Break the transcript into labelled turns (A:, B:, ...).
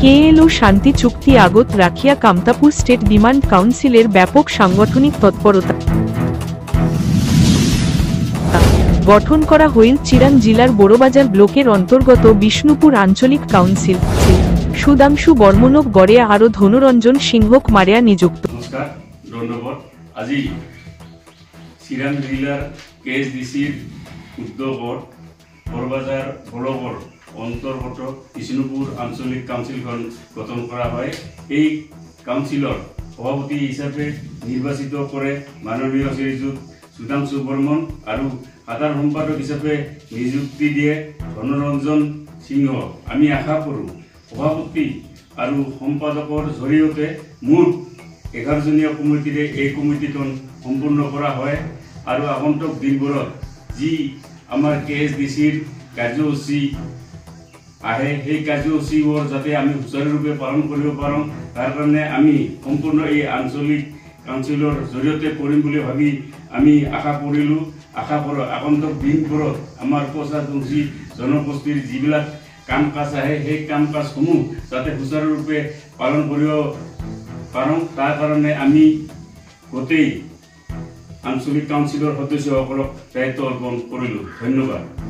A: KLO শান্তি চুক্তি আগত রাখিয়া কামতাপুর স্টেট ডিমান্ড কাউন্সিলের ব্যাপক সাংগঠনিক তৎপরতা গঠন করা হইল চিরাং জেলার বড়বাজার ব্লকের অন্তর্গত বিষ্ণুপুর আঞ্চলিক কাউন্সিল সুধাংশু বর্মনক গড়িয়া আরো ধনুরঞ্জন সিংহক মারিয়া নিযুক্ত।
B: নমস্কার, ধন্যবাদ। আজি চিরাং জেলার কেএসডিসির উদ্যোগত বড়বাজার ব্লকৰ অন্তৰ্গত বিষ্ণুপুৰ আঞ্চলিক কাউন্সিলখন গঠন কৰা হয়। এই কাউন্সিলৰ সভাপতি হিচাপে নিৰ্বাচিত কৰে মাননীয় শ্ৰীযুত সুধাংশু বৰ্মন আৰু সাধাৰণ সম্পাদক হিচাপে নিযুক্তি দিয়ে ধনুৰঞ্জন সিংহ। আমি আশা কৰোঁ সভাপতি আৰু সম্পাদকৰ জৰিয়তে মুঠ 11জনীয়া কমিটিৰে এই কমিটিখন সম্পূৰ্ণ কৰা হয় আৰু আগন্তুক দিনবোৰত যি আমাৰ কেএসডিসিৰ কাৰ্যসূচী আহে সেই কাৰ্যসূচীবোৰ যাতে আমি সুচাৰুৰূপে পালন কৰিব পাৰোঁ তাৰ কাৰণে আমি সম্পূৰ্ণ এই আঞ্চলিক কাউন্সিলৰ জৰিয়তে কৰিম বুলি ভাবি আমি আশা কৰিলোঁ। আশা কৰোঁ আগন্তুক দিনবোৰত আমাৰ কোচাতংশী জনগোষ্ঠীৰ যিবিলাক কাম কাজ আহে সেই কাম কাজসমূহ যাতে সুচাৰুৰূপে পালন কৰিব পাৰোঁ তাৰ কাৰণে আমি গোটেই আঞ্চলিক কাউন্সিলৰ সদস্যসকলক দায়িত্ব অৰ্পণ কৰিলোঁ। ধন্যবাদ।